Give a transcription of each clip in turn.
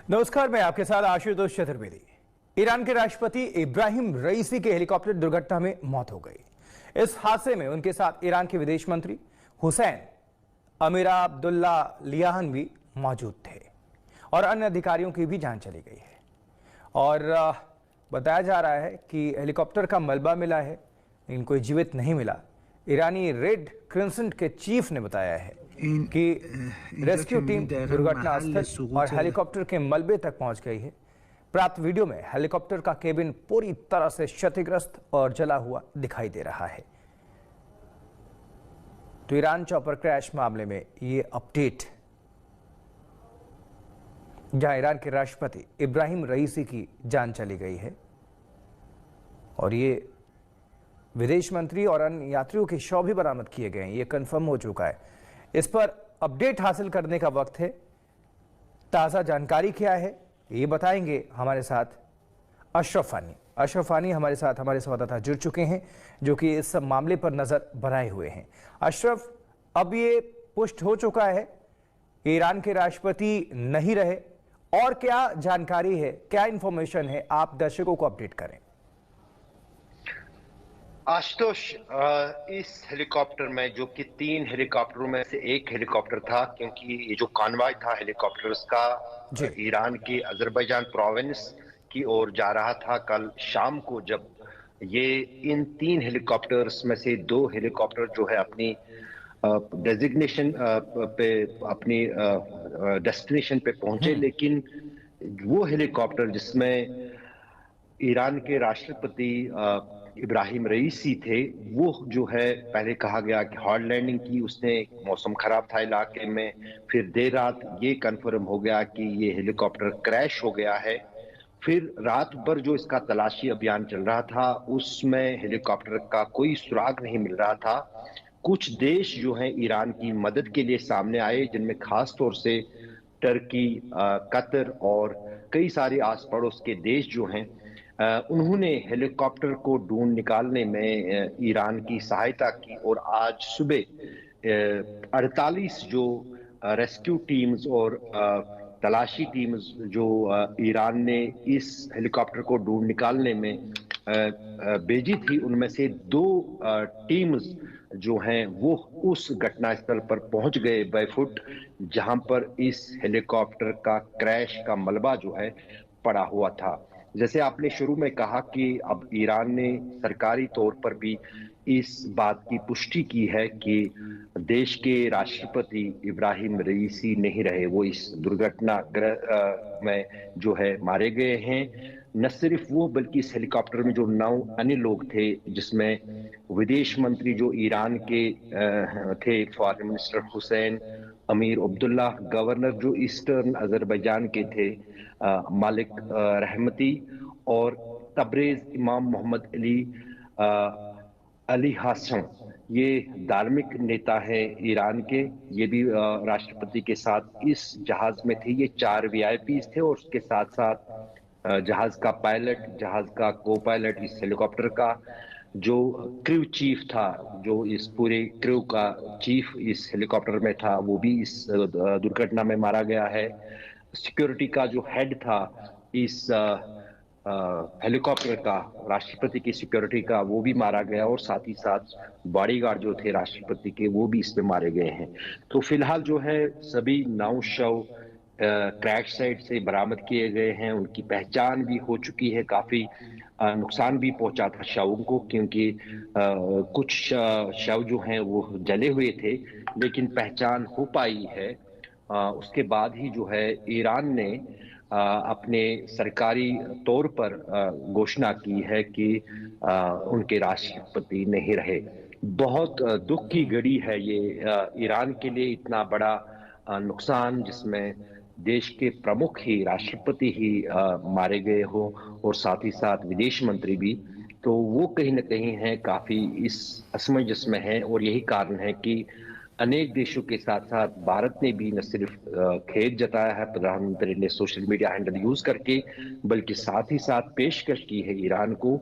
नमस्कार, मैं आपके साथ आशुतोष चतुर्वेदी। ईरान के राष्ट्रपति इब्राहिम रईसी के हेलीकॉप्टर दुर्घटना में मौत हो गई। इस हादसे में उनके साथ ईरान के विदेश मंत्री हुसैन अमीर अब्दुल्लाहियान भी मौजूद थे और अन्य अधिकारियों की भी जान चली गई है। और बताया जा रहा है कि हेलीकॉप्टर का मलबा मिला है, लेकिन कोई जीवित नहीं मिला। ईरानी रेड क्रिसेंट के चीफ ने बताया है कि रेस्क्यू टीम दुर्घटना स्थल और हेलीकॉप्टर के मलबे तक पहुंच गई है। प्राप्त वीडियो में हेलीकॉप्टर का केबिन पूरी तरह से क्षतिग्रस्त और जला हुआ दिखाई दे रहा है। तो ईरान चॉपर क्रैश मामले में ये अपडेट, जहां ईरान के राष्ट्रपति इब्राहिम रईसी की जान चली गई है और ये विदेश मंत्री और अन्य यात्रियों के शव भी बरामद किए गए हैं, ये कंफर्म हो चुका है। इस पर अपडेट हासिल करने का वक्त है। ताज़ा जानकारी क्या है ये बताएंगे हमारे साथ अशरफ फानी। अशरफ फानी हमारे साथ हमारे संवाददाता जुड़ चुके हैं जो कि इस मामले पर नजर बनाए हुए हैं। अशरफ, अब ये पुष्ट हो चुका है कि ईरान के राष्ट्रपति नहीं रहे, और क्या जानकारी है, क्या इंफॉर्मेशन है, आप दर्शकों को अपडेट करें। आशुतोष, इस हेलीकॉप्टर में, जो कि 3 हेलीकॉप्टरों में से एक हेलीकॉप्टर था, क्योंकि ये जो कॉन्वॉय था हेलीकॉप्टर्स का ईरान की अजरबैजान प्रोविंस की ओर जा रहा था कल शाम को, जब ये इन 3 हेलीकॉप्टर्स में से 2 हेलीकॉप्टर जो है अपनी डेजिग्नेशन पे, अपनी डेस्टिनेशन पे पहुंचे, लेकिन वो हेलीकॉप्टर जिसमें ईरान के राष्ट्रपति इब्राहिम रईसी थे, वो जो है पहले कहा गया कि हार्ड लैंडिंग की उसने, मौसम खराब था इलाके में, फिर देर रात ये कंफर्म हो गया कि ये हेलीकॉप्टर क्रैश हो गया है। फिर रात भर जो इसका तलाशी अभियान चल रहा था उसमें हेलीकॉप्टर का कोई सुराग नहीं मिल रहा था। कुछ देश जो हैं ईरान की मदद के लिए सामने आए, जिनमें खास तौर से टर्की, कतर और कई सारे आस पड़ोस के देश जो हैं, उन्होंने हेलीकॉप्टर को ढूंढ निकालने में ईरान की सहायता की। और आज सुबह 48 जो रेस्क्यू टीम्स और तलाशी टीम्स जो ईरान ने इस हेलीकॉप्टर को ढूंढ निकालने में भेजी थी, उनमें से 2 टीम्स जो हैं वो उस घटनास्थल पर पहुंच गए बैफुट, जहां पर इस हेलीकॉप्टर का क्रैश का मलबा जो है पड़ा हुआ था। जैसे आपने शुरू में कहा कि अब ईरान ने सरकारी तौर पर भी इस बात की पुष्टि की है कि देश के राष्ट्रपति इब्राहिम रईसी नहीं रहे, वो इस दुर्घटना में जो है मारे गए हैं। न सिर्फ वो, बल्कि इस हेलीकॉप्टर में जो 9 अन्य लोग थे, जिसमें विदेश मंत्री जो ईरान के थे, फॉरेन मिनिस्टर हुसैन अमीर अब्दुल्ला, गवर्नर जो ईस्टर्न अजरबैजान के थे मालिक रहमती, और तबरेज इमाम मोहम्मद अली हासन, ये धार्मिक नेता है ईरान के, ये भी राष्ट्रपति के साथ इस जहाज में थे। ये 4 वीआईपीज थे, और उसके साथ साथ जहाज का पायलट, जहाज का को पायलट, इस हेलीकॉप्टर का जो क्रू चीफ था, जो इस पूरे क्रू का चीफ इस हेलीकॉप्टर में था, वो भी इस दुर्घटना में मारा गया है। सिक्योरिटी का जो हेड था इस हेलीकॉप्टर का, राष्ट्रपति की सिक्योरिटी का, वो भी मारा गया, और साथ ही साथ बॉडीगार्ड जो थे राष्ट्रपति के, वो भी इसमें मारे गए हैं। तो फिलहाल जो है सभी 9 शव क्रैश साइट से बरामद किए गए हैं। उनकी पहचान भी हो चुकी है। काफी नुकसान भी पहुंचा था शवों को, क्योंकि कुछ शव जो हैं वो जले हुए थे, लेकिन पहचान हो पाई है। उसके बाद ही जो है ईरान ने अपने सरकारी तौर पर घोषणा की है कि उनके राष्ट्रपति नहीं रहे। बहुत दुख की घड़ी है ये ईरान के लिए, इतना बड़ा नुकसान, जिसमें देश के प्रमुख ही, राष्ट्रपति ही मारे गए हो, और साथ ही साथ विदेश मंत्री भी। तो वो कहीं ना कहीं है, काफी इस असमंजस में है, और यही कारण है कि अनेक देशों के साथ साथ भारत ने भी न सिर्फ खेद जताया है प्रधानमंत्री ने सोशल मीडिया हैंडल यूज करके, बल्कि साथ ही साथ पेशकश की है ईरान को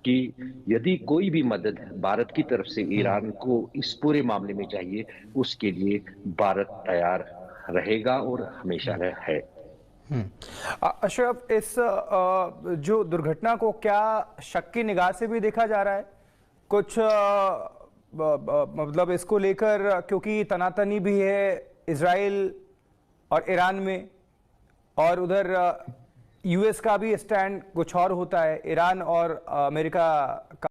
कि यदि कोई भी मदद भारत की तरफ से ईरान को इस पूरे मामले में चाहिए, उसके लिए भारत तैयार रहेगा और हमेशा है। अशरफ, इस जो दुर्घटना को क्या शक की निगाह से भी देखा जा रहा है? कुछ मतलब इसको लेकर, क्योंकि तनातनी भी है इजराइल और ईरान में, और उधर यूएस का भी स्टैंड कुछ और होता है, ईरान और अमेरिका का